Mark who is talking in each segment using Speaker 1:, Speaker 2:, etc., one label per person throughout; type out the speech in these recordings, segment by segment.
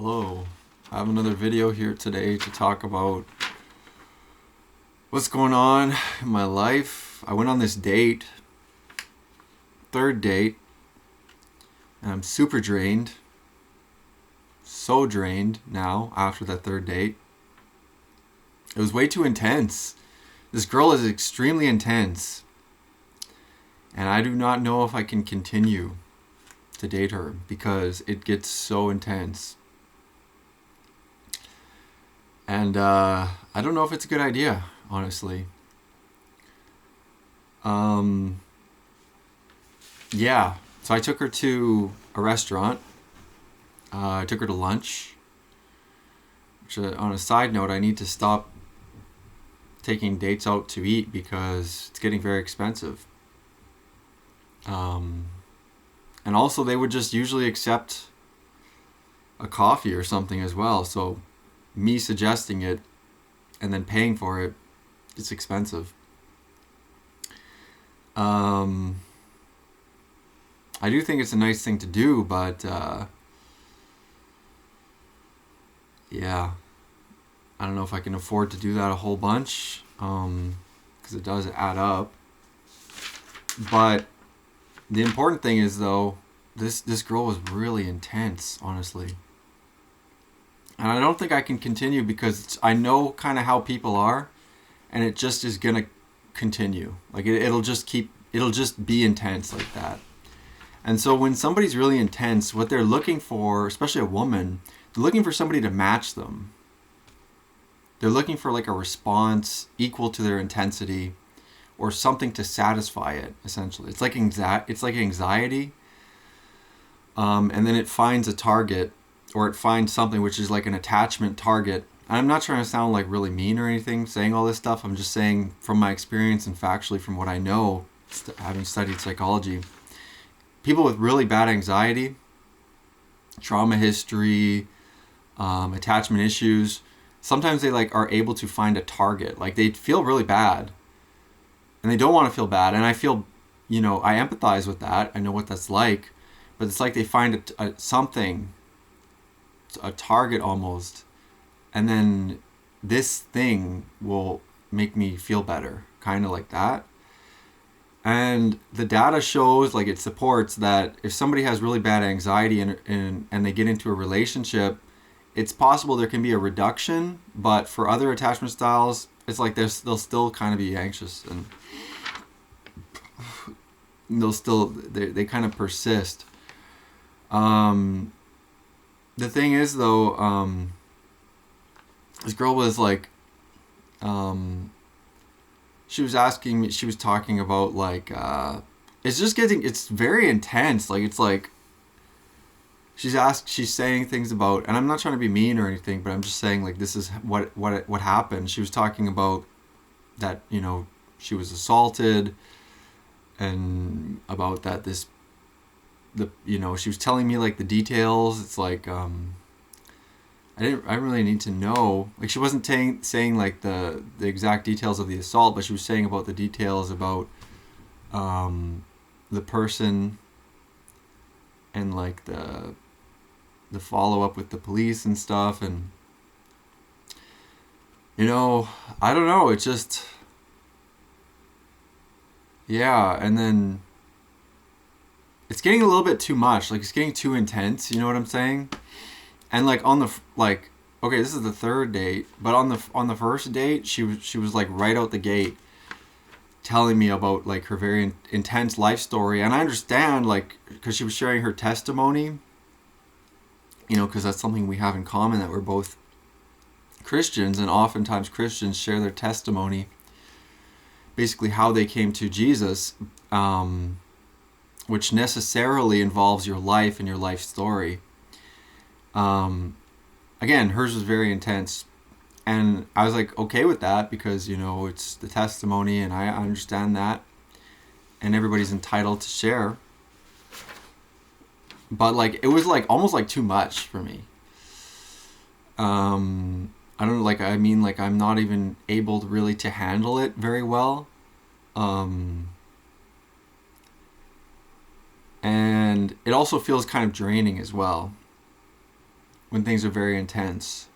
Speaker 1: Hello. I have another video here today to talk about what's going on in my life. I went on this date, third date, and I'm super drained. So drained now after that third date. It was way too intense. This girl is extremely intense, and I do not know if I can continue to date her because it gets so intense. And I don't know if it's a good idea, honestly. Yeah, so I took her to a restaurant. I took her to lunch. Which, on a side note, I need to stop taking dates out to eat because it's getting very expensive. And also, they would just usually accept a coffee or something as well. So me suggesting it and then paying for it, it's expensive. I do think it's a nice thing to do, but yeah, I don't know if I can afford to do that a whole bunch, because it does add up. But the important thing is, though, this girl was really intense, honestly. And I don't think I can continue because I know kind of how people are, and it just is going to continue. Like, it'll just be intense like that. And so when somebody's really intense, what they're looking for, especially a woman, they're looking for somebody to match them. They're looking for like a response equal to their intensity or something to satisfy it, essentially. It's like anxiety. And then it finds a target, or it finds something which is like an attachment target. I'm not trying to sound like really mean or anything saying all this stuff. I'm just saying from my experience and factually from what I know, having studied psychology, people with really bad anxiety, trauma history, attachment issues, sometimes they like are able to find a target. Like they feel really bad and they don't want to feel bad. And I feel, I empathize with that. I know what that's like, but it's like they find something, a target almost, and then this thing will make me feel better, kind of like that. And the data shows, like it supports that if somebody has really bad anxiety and they get into a relationship, it's possible there can be a reduction, but for other attachment styles, it's like they'll still kind of be anxious and they kind of persist. The thing is, though, this girl was like, she was talking about like, it's very intense. Like, it's like, she's saying things about, and I'm not trying to be mean or anything, but I'm just saying like, this is what happened. She was talking about that, she was assaulted and about that, she was telling me like the details. It's like, I really need to know. Like, she wasn't saying like the exact details of the assault, but she was saying about the details about the person and like the follow up with the police and stuff. And I don't know. It's just, yeah. And then it's getting a little bit too much. Like, it's getting too intense. You know what I'm saying? And like okay, this is the third date, but on the first date, she was like right out the gate telling me about like her very intense life story. And I understand, like, because she was sharing her testimony, because that's something we have in common, that we're both Christians, and oftentimes Christians share their testimony, basically how they came to Jesus, which necessarily involves your life and your life story. Again, hers was very intense, and I was like okay with that because it's the testimony, and I understand that, and everybody's entitled to share. But like, it was like almost like too much for me. I don't know, like, I mean, like, I'm not even able to really to handle it very well. And it also feels kind of draining as well. when things are very intense,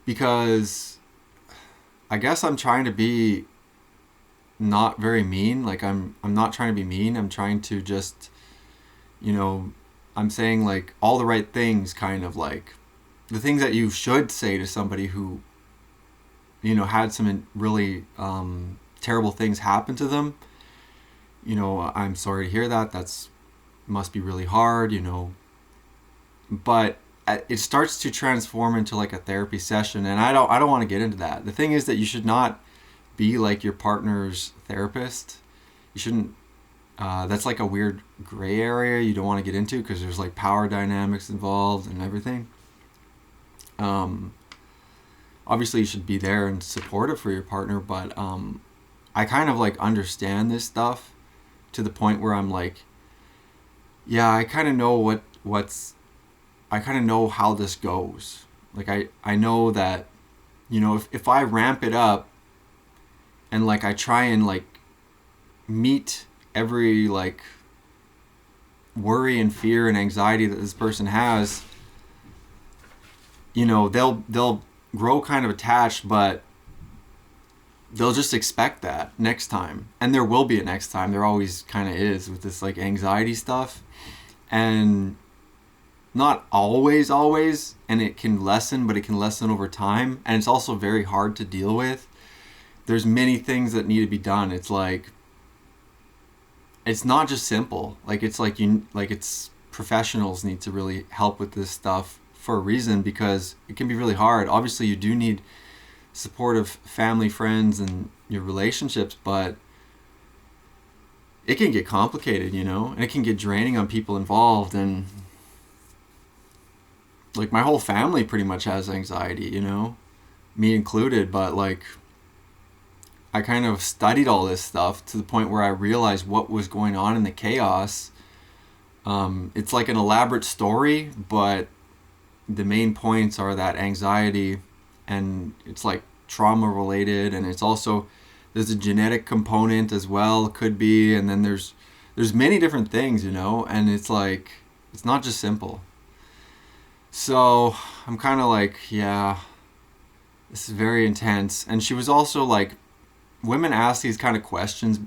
Speaker 1: because I guess I'm trying to be not very mean. Like I'm not trying to be mean. I'm trying to just, you know, I'm saying like all the right things, kind of like the things that you should say to somebody who, you know, had some really terrible things happen to them. You know, I'm sorry to hear that. That's must be really hard, you know. But it starts to transform into like a therapy session, and I don't want to get into that. The thing is that you should not be like your partner's therapist. You shouldn't. That's like a weird gray area you don't want to get into, because there's like power dynamics involved and everything. Obviously you should be there and supportive for your partner, but I kind of like understand this stuff to the point where I'm like, yeah, I kind of know I kind of know how this goes. Like I know that, you know, if I ramp it up and like I try and like meet every like worry and fear and anxiety that this person has, you know, they'll grow kind of attached, but they'll just expect that next time. And there will be a next time. There always kind of is with this like anxiety stuff. And not always, and it can lessen, but it can lessen over time. And it's also very hard to deal with. There's many things that need to be done. It's like, it's not just simple. Like it's like it's professionals need to really help with this stuff for a reason, because it can be really hard. Obviously you do need supportive family, friends, and your relationships, but it can get complicated, you know, and it can get draining on people involved. And like my whole family pretty much has anxiety, you know, me included. But like I kind of studied all this stuff to the point where I realized what was going on in the chaos. It's like an elaborate story, but the main points are that anxiety, and it's like trauma related, and it's also, there's a genetic component as well, could be, and then there's many different things, you know, and it's like, it's not just simple. So I'm kind of like, yeah, this is very intense. And she was also like, women ask these kind of questions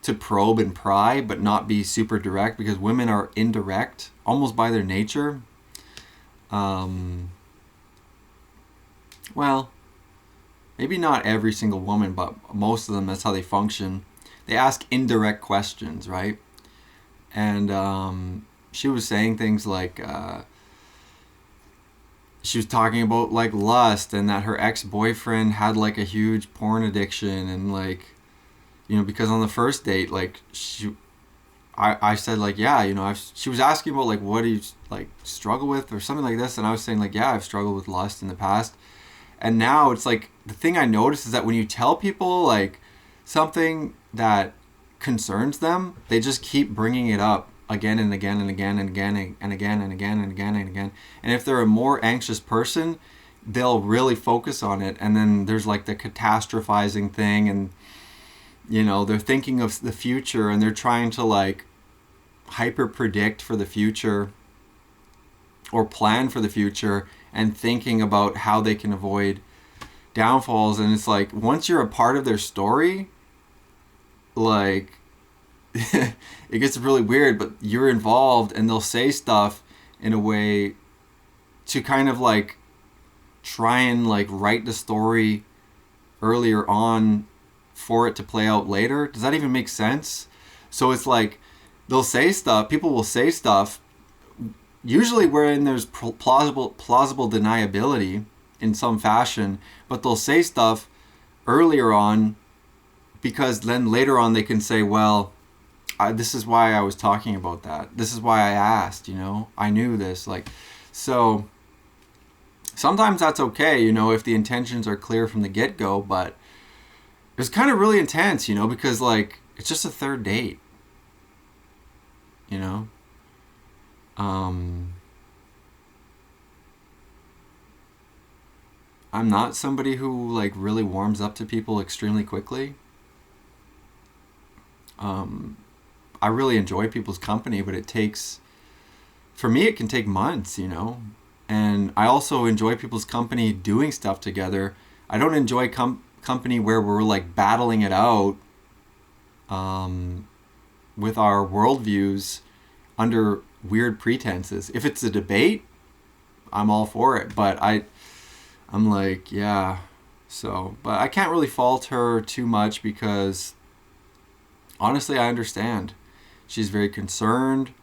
Speaker 1: to probe and pry, but not be super direct, because women are indirect almost by their nature. Well, maybe not every single woman, but most of them, that's how they function. They ask indirect questions, right? And she was saying things like, she was talking about like lust, and that her ex-boyfriend had like a huge porn addiction, and like, you know, because on the first date, like I said like, yeah, you know, she was asking about like, what do you like struggle with or something like this, and I was saying like, yeah, I've struggled with lust in the past. And now it's like, the thing I noticed is that when you tell people like something that concerns them, they just keep bringing it up again and again and again and again and again and again and again and again. And if they're a more anxious person, they'll really focus on it. And then there's like the catastrophizing thing, and you know, they're thinking of the future, and they're trying to like hyper predict for the future or plan for the future, and thinking about how they can avoid downfalls. And it's like, once you're a part of their story, like it gets really weird, but you're involved, and they'll say stuff in a way to kind of like try and like write the story earlier on for it to play out later. Does that even make sense? So it's like, they'll say stuff, people will say stuff, usually wherein there's plausible deniability in some fashion, but they'll say stuff earlier on, because then later on they can say, well, this is why I was talking about that. This is why I asked, you know, I knew this. Like, so sometimes that's okay, you know, if the intentions are clear from the get-go. But it was kind of really intense, you know, because like, it's just a third date, you know. I'm not somebody who like really warms up to people extremely quickly. I really enjoy people's company, but it takes, for me, it can take months, you know. And I also enjoy people's company doing stuff together. I don't enjoy company where we're like battling it out with our worldviews under weird pretenses. If it's a debate, I'm all for it. But I'm like, yeah. So, but I can't really fault her too much because honestly, I understand. She's very concerned.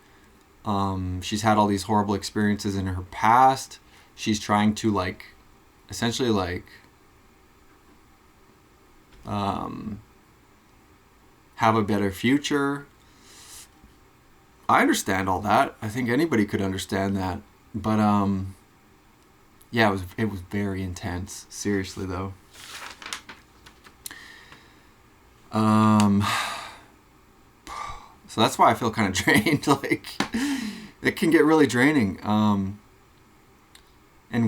Speaker 1: She's had all these horrible experiences in her past. She's trying to like, essentially like, have a better future. I understand all that. I think anybody could understand that. But yeah, it was very intense. Seriously though. So that's why I feel kind of drained. Like, it can get really draining. And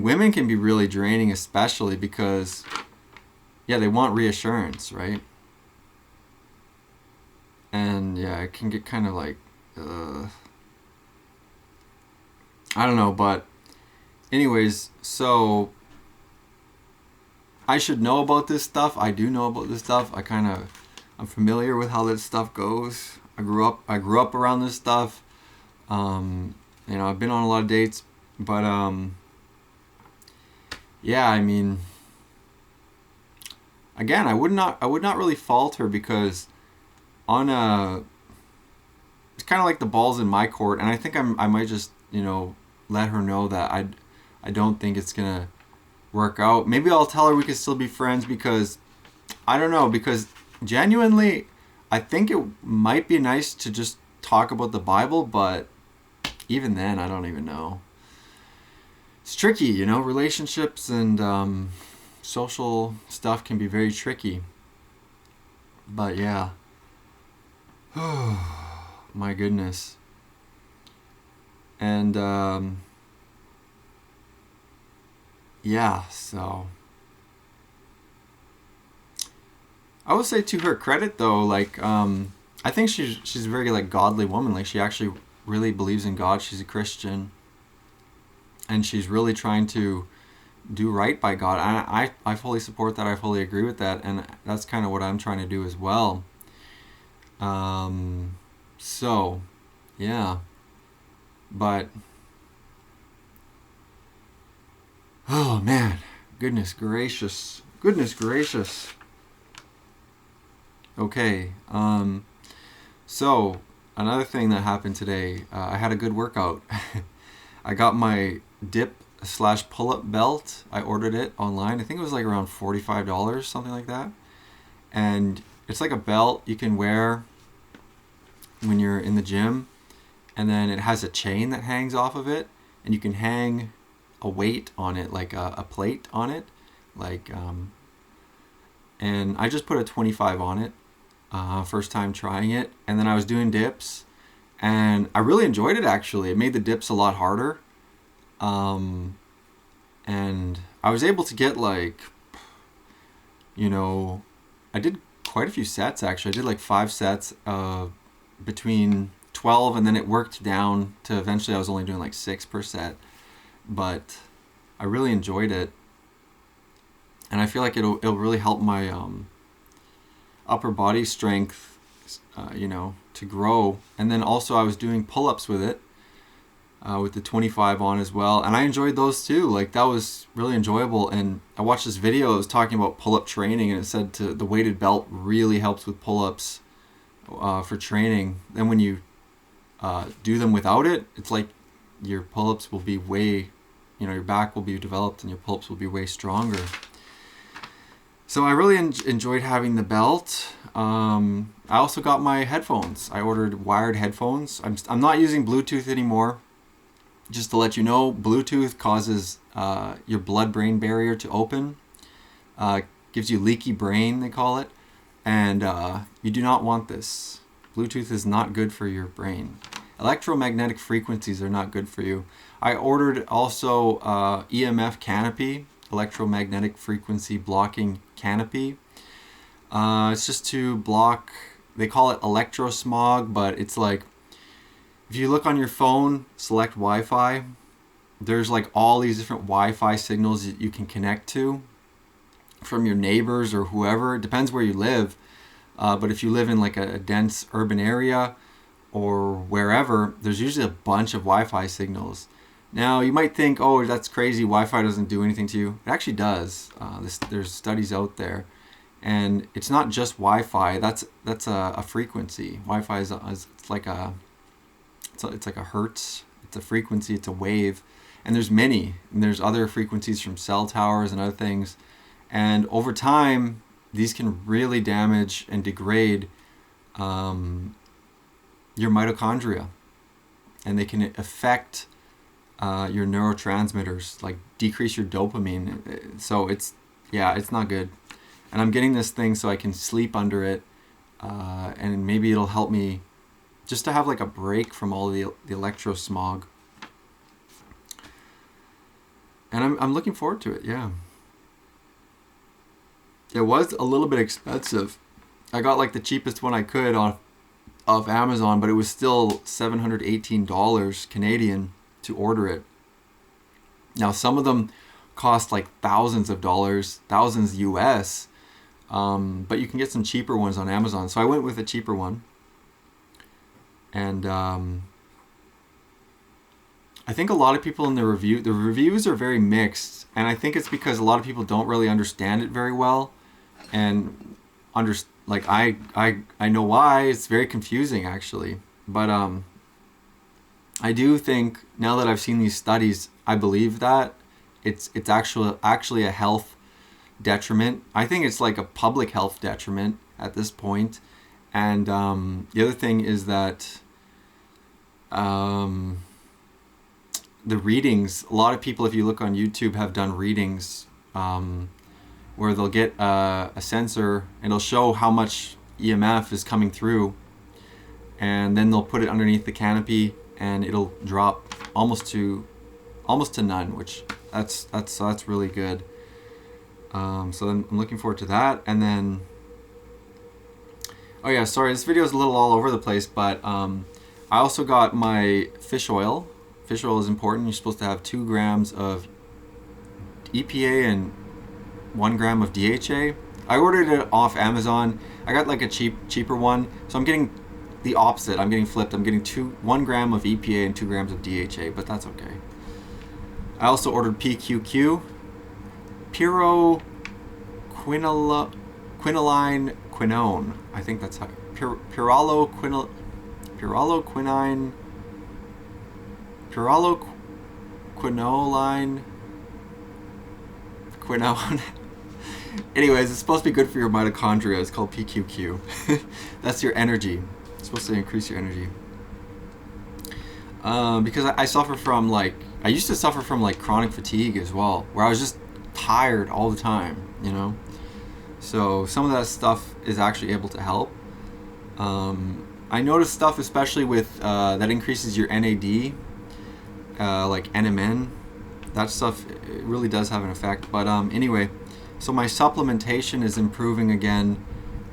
Speaker 1: women can be really draining, especially because, yeah, they want reassurance, right? And yeah, it can get kind of like, I don't know, but anyways, so I should know about this stuff. I do know about this stuff. I'm familiar with how this stuff goes. I grew up around this stuff. I've been on a lot of dates, but yeah, I mean, again, I would not really fault her because it's kind of like the ball's in my court, and I think I might just, let her know that I don't think it's gonna work out. Maybe I'll tell her we can still be friends because I don't know, because genuinely I think it might be nice to just talk about the Bible, but even then I don't even know. It's tricky, relationships and social stuff can be very tricky. But yeah. My goodness. And yeah, so I would say to her credit though, like I think she's a very like godly woman. Like, she actually really believes in God. She's a Christian, and she's really trying to do right by God. I fully support that. I fully agree with that, and that's kind of what I'm trying to do as well. So yeah, but oh man, goodness gracious. Okay, so another thing that happened today, I had a good workout. I got my dip/pull-up belt. I ordered it online. I think it was like around $45, something like that. And it's like a belt you can wear when you're in the gym, and then it has a chain that hangs off of it, and you can hang a weight on it, like a plate on it, like and I just put a 25 on it, first time trying it, and then I was doing dips, and I really enjoyed it. Actually, it made the dips a lot harder, and I was able to get like, I did quite a few sets. Actually, I did like 5 sets between 12, and then it worked down to eventually I was only doing like 6 per set, but I really enjoyed it, and I feel like it'll really help my upper body strength, to grow. And then also I was doing pull-ups with it, with the 25 on as well, and I enjoyed those too. Like, that was really enjoyable. And I watched this video that was talking about pull-up training, and it said the weighted belt really helps with pull-ups for training. Then when you do them without it, it's like your pull-ups will be way, your back will be developed and your pull-ups will be way stronger. So I really enjoyed having the belt. I also got my headphones. I ordered wired headphones. I'm not using Bluetooth anymore. Just to let you know, Bluetooth causes your blood-brain barrier to open. Gives you leaky brain, they call it. And you do not want this. Bluetooth is not good for your brain. Electromagnetic frequencies are not good for you. I ordered also EMF canopy, electromagnetic frequency blocking canopy. It's just to block, they call it electrosmog, but it's like, if you look on your phone, select Wi-Fi, there's like all these different Wi-Fi signals that you can connect to from your neighbors or whoever. It depends where you live. But if you live in like a dense urban area or wherever, there's usually a bunch of Wi-Fi signals. Now you might think, oh, that's crazy. Wi-Fi doesn't do anything to you. It actually does. There's studies out there, and it's not just Wi-Fi. That's a frequency. Wi-Fi is it's like a hertz. It's a frequency. It's a wave, and there's many. And there's other frequencies from cell towers and other things, and over time, these can really damage and degrade your mitochondria, and they can affect your neurotransmitters, like decrease your dopamine. So it's not good. And I'm getting this thing so I can sleep under it, and maybe it'll help me just to have like a break from all the electrosmog. And I'm looking forward to it. Yeah. It was a little bit expensive. I got like the cheapest one I could off Amazon, but it was still $718 Canadian to order it. Now some of them cost like thousands of dollars, thousands US, but you can get some cheaper ones on Amazon. So I went with a cheaper one, and I think a lot of people in the reviews are very mixed, and I think it's because a lot of people don't really understand it very well, and I know why. It's very confusing actually, but I do think now that I've seen these studies, I believe that it's actually a health detriment. I think it's like a public health detriment at this point. And the other thing is that the readings, a lot of people, if you look on YouTube, have done readings where they'll get a sensor and it'll show how much EMF is coming through, and then they'll put it underneath the canopy and it'll drop almost to none, which that's really good. So I'm looking forward to that. And then, oh yeah, sorry, this video is a little all over the place, but I also got my fish oil. Fish oil is important. You're supposed to have 2 grams of EPA and 1 gram of DHA. I ordered it off Amazon. I got like a cheaper one, so I'm getting the opposite. I'm getting flipped. I'm getting 1 gram of EPA and 2 grams of DHA, but that's okay. I also ordered PQQ, pyroquinoline quinone. I think that's how. Pyrroloquinone. Pyrroloquinoline quinone. Anyways, it's supposed to be good for your mitochondria. It's called PQQ. That's your energy. It's supposed to increase your energy. Because I suffer from I used to suffer from chronic fatigue as well, where I was just tired all the time, you know? So some of that stuff is actually able to help. I noticed stuff especially with that increases your NAD, like NMN. That stuff, it really does have an effect. But anyway, so my supplementation is improving again.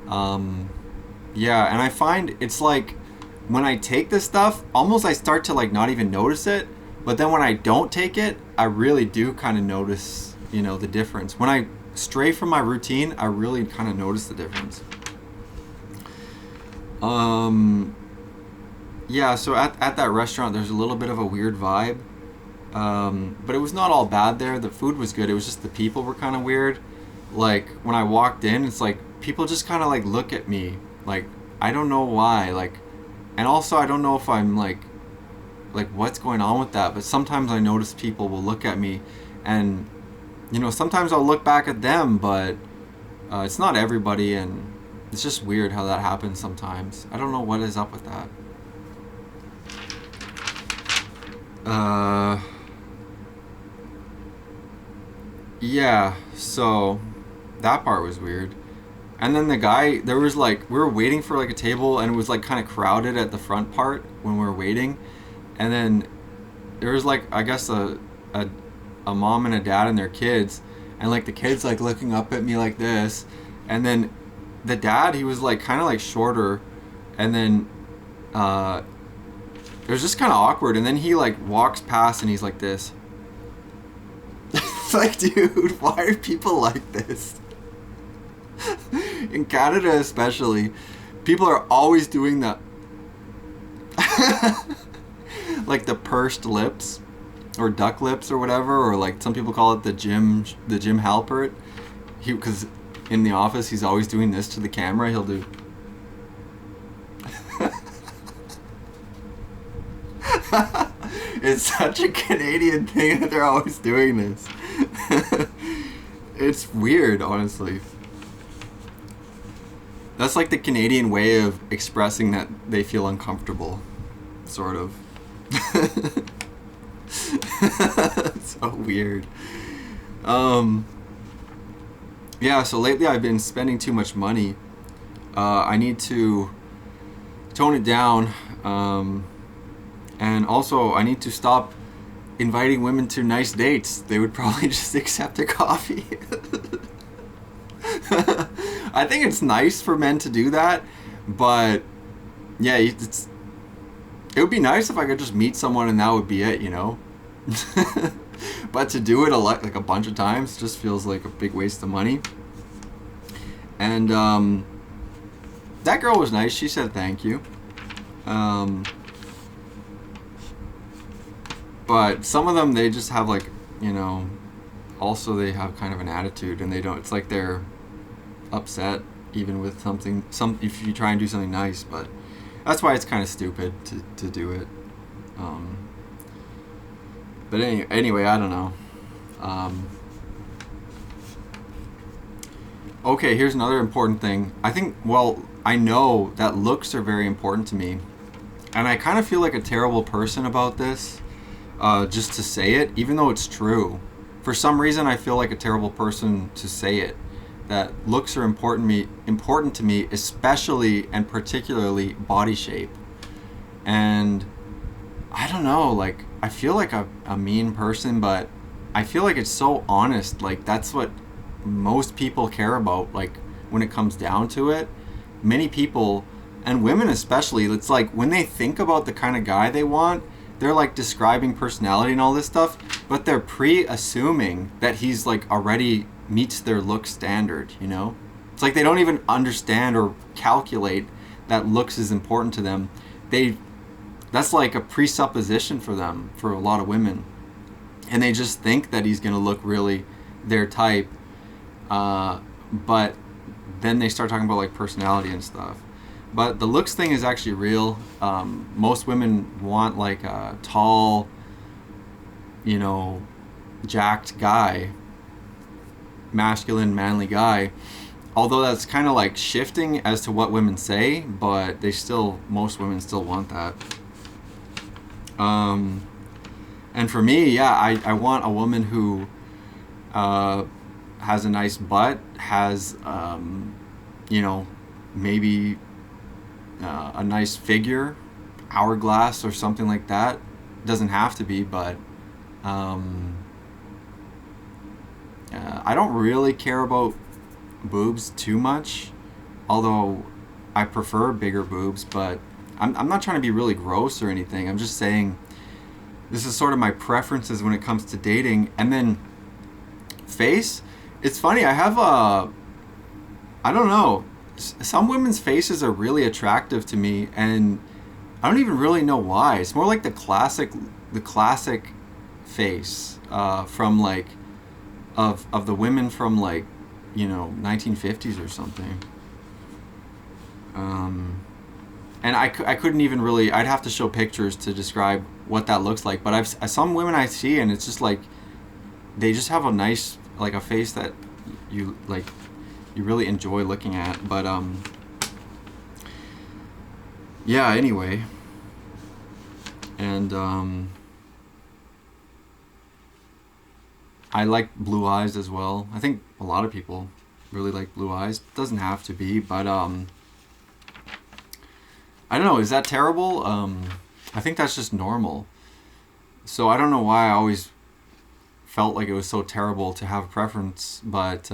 Speaker 1: Yeah, and I find it's like when I take this stuff, almost I start to not even notice it. But then when I don't take it, I really do kind of notice, the difference. When I stray from my routine, I really kind of notice the difference. Yeah, so at that restaurant, there's a little bit of a weird vibe. But it was not all bad there. The food was good. It was just the people were kind of weird. Like when I walked in, it's like people just kind of look at me. I don't know why. And also I don't know if I'm like what's going on with that. But sometimes I notice people will look at me, and sometimes I'll look back at them, but it's not everybody, and it's just weird how that happens sometimes. I don't know what is up with that. Yeah, so that part was weird. And then the guy, there was we were waiting for a table, and it was kind of crowded at the front part when we were waiting. And then there was I guess a mom and a dad and their kids, and the kids looking up at me like this. And then the dad, he was kind of shorter, and then it was just kind of awkward. And then he walks past and he's like this, It's like, dude, why are people like this? In Canada especially, people are always doing that. Like the pursed lips or duck lips or whatever, or like some people call it the Jim Halpert. Because in the office he's always doing this to the camera. He'll do it's such a Canadian thing that they're always doing this. It's weird, honestly. That's like the Canadian way of expressing that they feel uncomfortable, sort of. So weird. Yeah, so lately I've been spending too much money. I need to tone it down. And also, I need to stop inviting women to nice dates. They would probably just accept a coffee. I think it's nice for men to do that, but yeah, it would be nice if I could just meet someone and that would be it, you know? But to do it like a bunch of times just feels like a big waste of money. And that girl was nice. She said thank you. But some of them, they just have like, you know, also they have kind of an attitude, and they don't, it's like they're upset even with if you try and do something nice, but that's why it's kind of stupid to do it. But anyway, I don't know. Okay, here's another important thing. I know that looks are very important to me, and I kind of feel like a terrible person about this, just to say it, even though it's true. For some reason, I feel like a terrible person to say it. That looks are important to me, especially and particularly body shape. And I don't know, like, I feel like a mean person, but I feel like it's so honest. Like, that's what most people care about, like, when it comes down to it. Many people, and women especially, it's like when they think about the kind of guy they want, they're like describing personality and all this stuff, but they're pre-assuming that he's like already meets their look standard, you know? It's like they don't even understand or calculate that looks is important to them. That's like a presupposition for them, for a lot of women. And they just think that he's gonna look really their type, but then they start talking about like personality and stuff. But the looks thing is actually real. Most women want like a tall, you know, jacked guy, masculine, manly guy. Although that's kind of like shifting as to what women say, but most women still want that. And for me, yeah, I want a woman who has a nice butt, has, you know, maybe a nice figure, hourglass or something like that. Doesn't have to be, but I don't really care about boobs too much, although I prefer bigger boobs, but I'm not trying to be really gross or anything. I'm just saying this is sort of my preferences when it comes to dating. And then face, it's funny, I have I don't know, some women's faces are really attractive to me, and I don't even really know why. It's more like the classic face from like of the women from like, you know, 1950s or something. And I couldn't even really, I'd have to show pictures to describe what that looks like, but some women I see, and it's just like they just have a nice, like, a face that you really enjoy looking at. But yeah, anyway. And I like blue eyes as well. I think a lot of people really like blue eyes. Doesn't have to be, but I don't know, is that terrible? I think that's just normal. So I don't know why I always felt like it was so terrible to have a preference, but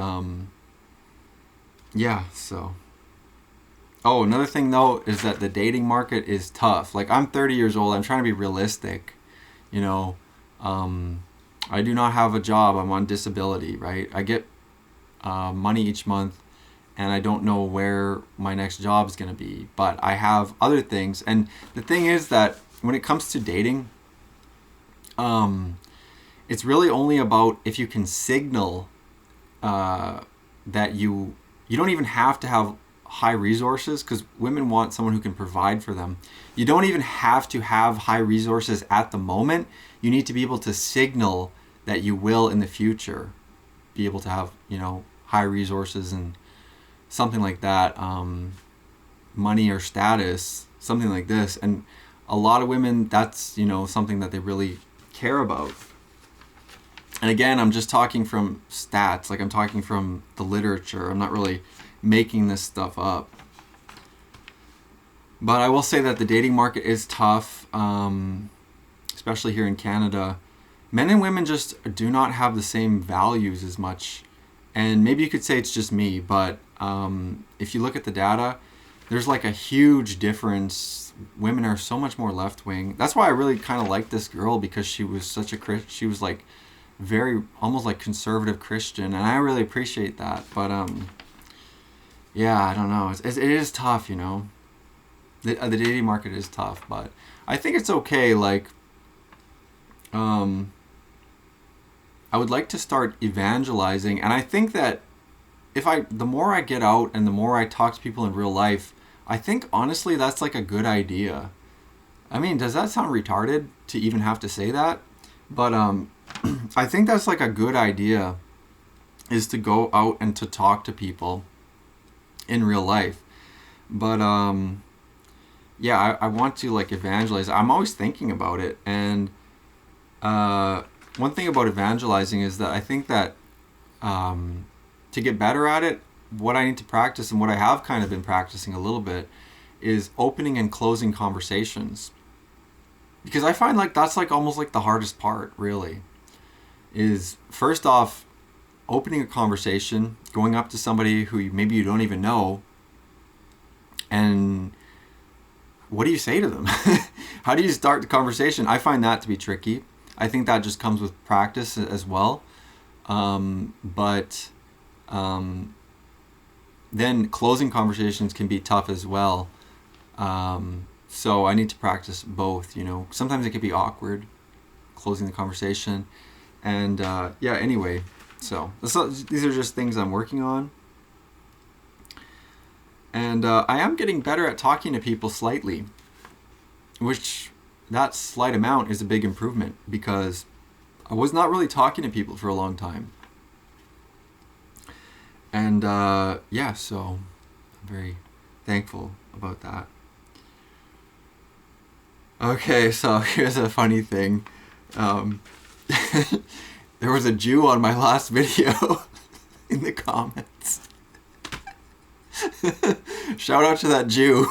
Speaker 1: yeah, so. Oh, another thing though is that the dating market is tough. Like, I'm 30 years old, I'm trying to be realistic, you know. I do not have a job. I'm on disability, right? I get money each month, and I don't know where my next job is going to be. But I have other things. And the thing is that when it comes to dating, it's really only about if you can signal that you don't even have to have high resources, because women want someone who can provide for them. You don't even have to have high resources at the moment. You need to be able to signal that you will in the future be able to have, high resources and something like that, money or status, something like this. And a lot of women, that's, something that they really care about. And again, I'm just talking from stats, like I'm talking from the literature. I'm not really making this stuff up. But I will say that the dating market is tough, especially here in Canada. Men and women just do not have the same values as much. And maybe you could say it's just me, but if you look at the data, there's like a huge difference. Women are so much more left-wing. That's why I really kind of like this girl, because she was such a she was like very almost like conservative Christian, and I really appreciate that. But yeah, I don't know. It is tough, The dating market is tough, but I think it's okay. Like, I would like to start evangelizing, and I think that the more I get out and the more I talk to people in real life, I think honestly that's like a good idea. I mean, does that sound retarded to even have to say that? But I think that's like a good idea, is to go out and to talk to people in real life. But yeah, I want to like evangelize. I'm always thinking about it. And one thing about evangelizing is that I think that to get better at it, what I need to practice, and what I have kind of been practicing a little bit, is opening and closing conversations. Because I find like that's like almost like the hardest part, really. Is first off, opening a conversation, going up to somebody who maybe you don't even know, and what do you say to them? How do you start the conversation? I find that to be tricky. I think that just comes with practice as well. But then closing conversations can be tough as well. So I need to practice both, Sometimes it can be awkward, closing the conversation. And yeah, anyway, so these are just things I'm working on. And I am getting better at talking to people slightly, which that slight amount is a big improvement, because I was not really talking to people for a long time. And yeah, so I'm very thankful about that. Okay, so here's a funny thing. There was a Jew on my last video in the comments. Shout out to that Jew.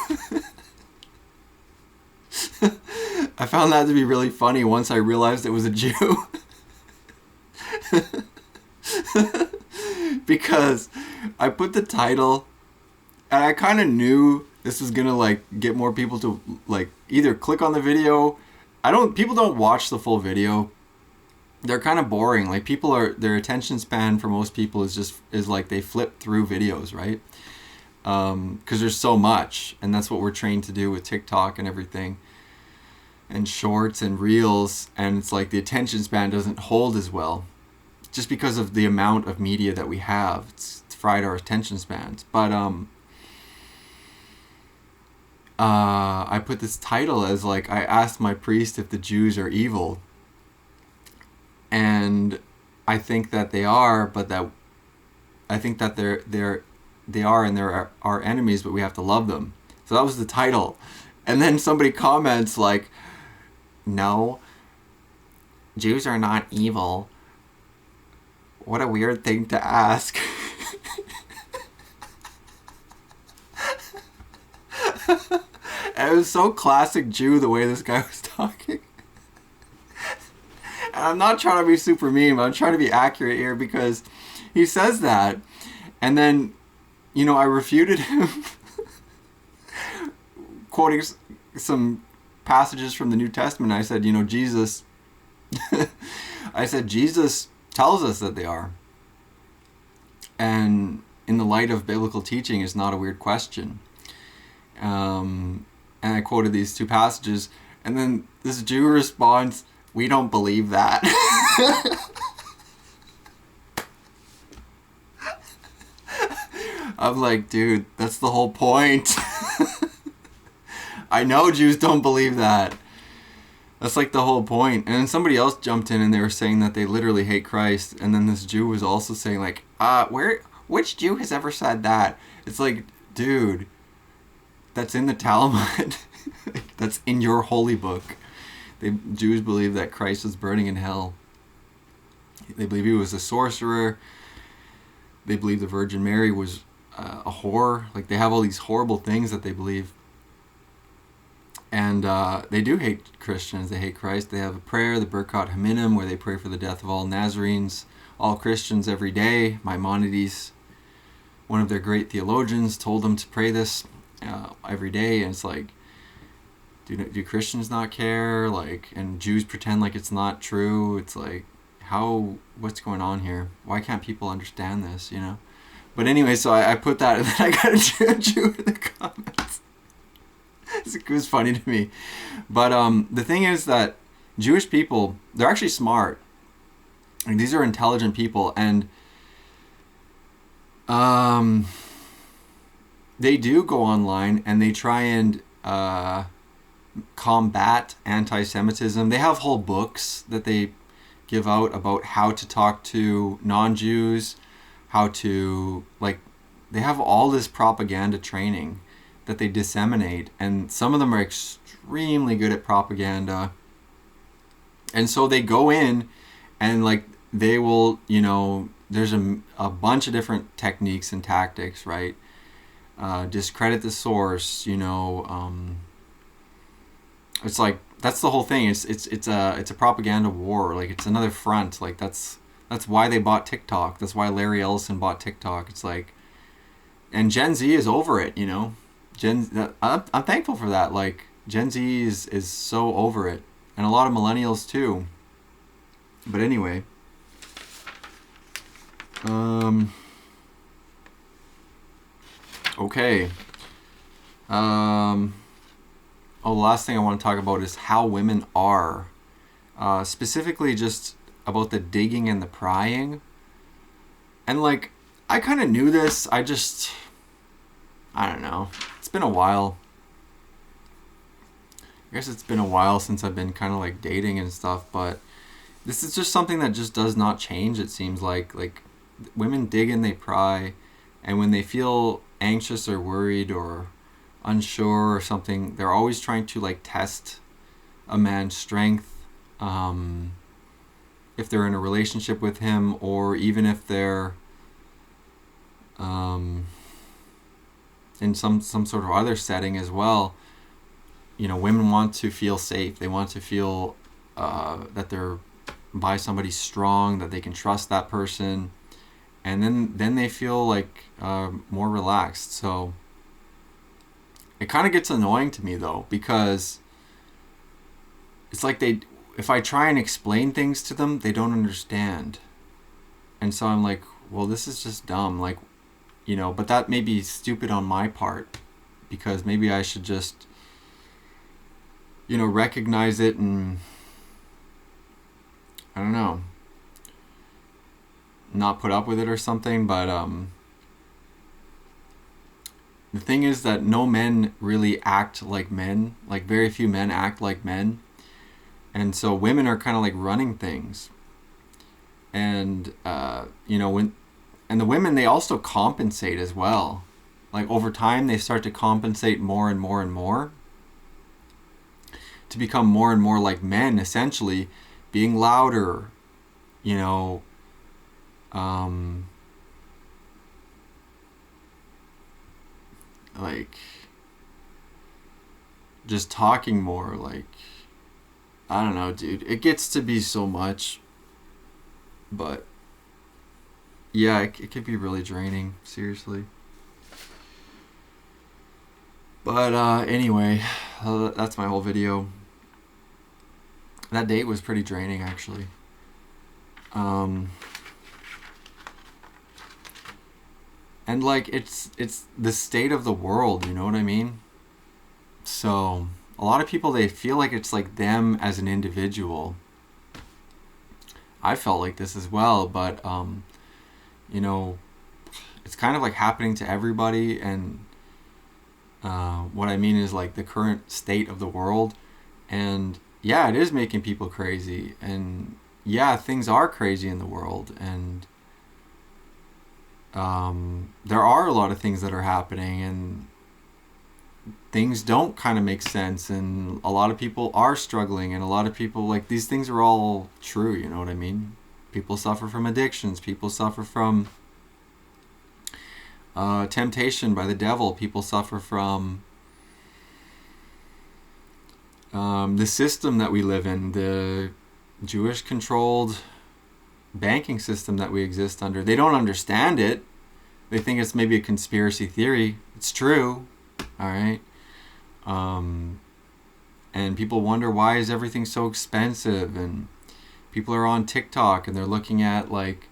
Speaker 1: I found that to be really funny once I realized it was a Jew. Because I put the title, and I kind of knew this was gonna like get more people to like either click on the video. People don't watch the full video. They're kind of boring. Like their attention span for most people is like they flip through videos, right? Because there's so much, and that's what we're trained to do with TikTok and everything, and shorts and reels, and it's like the attention span doesn't hold as well, just because of the amount of media that we have. It's fried our attention spans. But I put this title as like, I asked my priest if the Jews are evil, and I think that they are, but that I think that they are, and they're our enemies, but we have to love them. So that was the title. And then somebody comments like, no, Jews are not evil. What a weird thing to ask. And it was so classic Jew the way this guy was talking. And I'm not trying to be super mean, but I'm trying to be accurate here, because he says that, and then I refuted him quoting some passages from the New Testament. I said, Jesus, I said Jesus tells us that they are. And in the light of biblical teaching, it's not a weird question. And I quoted these two passages, and then this Jew responds, "We don't believe that." I'm like, dude, that's the whole point. I know Jews don't believe that. That's like the whole point. And then somebody else jumped in and they were saying that they literally hate Christ. And then this Jew was also saying like, which Jew has ever said that? It's like, dude, that's in the Talmud. That's in your holy book. Jews believe that Christ was burning in hell. They believe he was a sorcerer. They believe the Virgin Mary was a whore. Like, they have all these horrible things that they believe. And they do hate Christians. They hate Christ. They have a prayer, the Birkat Haminim, where they pray for the death of all Nazarenes, all Christians every day. Maimonides, one of their great theologians, told them to pray this every day. And it's like, do Christians not care? Like, and Jews pretend like it's not true. It's like, what's going on here? Why can't people understand this, you know? But anyway, so I put that, and then I got a Jew in the comments. It was funny to me. But the thing is that Jewish people, they're actually smart. Like, these are intelligent people, and they do go online and they try and combat anti-Semitism. They have whole books that they give out about how to talk to non-Jews, how to, like, they have all this propaganda training that they disseminate, and some of them are extremely good at propaganda. And so they go in and, like, they will, you know, there's a bunch of different techniques and tactics, right? Discredit the source, you know. It's like, that's the whole thing. It's a propaganda war. Like, it's another front. Like, that's why they bought TikTok. That's why Larry Ellison bought TikTok. It's like, and Gen Z is over it, you know. I'm thankful for that. Like, Gen Z is so over it, and a lot of millennials too. But anyway, okay. The last thing I want to talk about is how women are. Specifically just about the digging and the prying. And, like, I kind of knew this. I don't know. It's been a while. I guess it's been a while since I've been kind of, like, dating and stuff, but this is just something that just does not change, it seems like. Like, women dig and they pry, and when they feel anxious or worried or unsure or something, they're always trying to, like, test a man's strength, if they're in a relationship with him, or even if they're in some sort of other setting as well. You know, women want to feel safe. They want to feel that they're by somebody strong, that they can trust that person, and then they feel like more relaxed. So it kind of gets annoying to me, though, because it's like if I try and explain things to them, they don't understand. And so I'm like, well, this is just dumb. Like, you know, but that may be stupid on my part, because maybe I should just, you know, recognize it and, I don't know, not put up with it or something. But the thing is that no men really act like men. Like, very few men act like men. And so women are kind of like running things. And, you know, and the women, they also compensate as well. Like, over time, they start to compensate more and more and more to become more and more like men, essentially, being louder, you know, like, just talking more, like, I don't know, dude. It gets to be so much. But yeah, it could be really draining, seriously. But anyway, that's my whole video. That date was pretty draining, actually. And like it's the state of the world, you know what I mean? So a lot of people, they feel like it's like them as an individual. I felt like this as well, but you know, it's kind of like happening to everybody. And what I mean is like the current state of the world. And yeah, it is making people crazy. And yeah, things are crazy in the world. And there are a lot of things that are happening, and things don't kind of make sense, and a lot of people are struggling, and a lot of people, like, these things are all true, you know what I mean? People suffer from addictions, people suffer from temptation by the devil, people suffer from the system that we live in, the Jewish controlled banking system that we exist under. They don't understand it. They think it's maybe a conspiracy theory. It's true. All right. And people wonder, why is everything so expensive? And people are on TikTok and they're looking at like,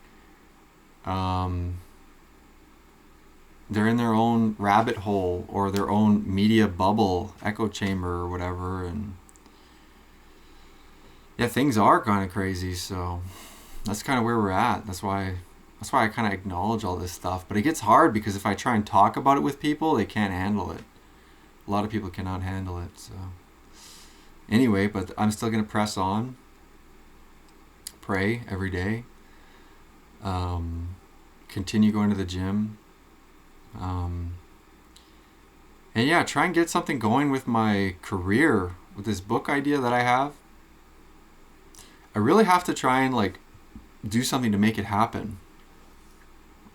Speaker 1: they're in their own rabbit hole or their own media bubble, echo chamber or whatever. And yeah, things are kind of crazy. So that's kind of where we're at. That's why I kind of acknowledge all this stuff. But it gets hard because if I try and talk about it with people, they can't handle it. A lot of people cannot handle it. So anyway, but I'm still going to press on. Pray every day. Continue going to the gym. And yeah, try and get something going with my career, with this book idea that I have. I really have to try and like do something to make it happen.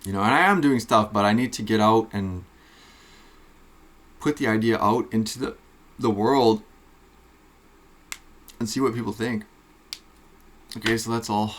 Speaker 1: You know, and I am doing stuff, but I need to get out and put the idea out into the world and see what people think. Okay, so that's all.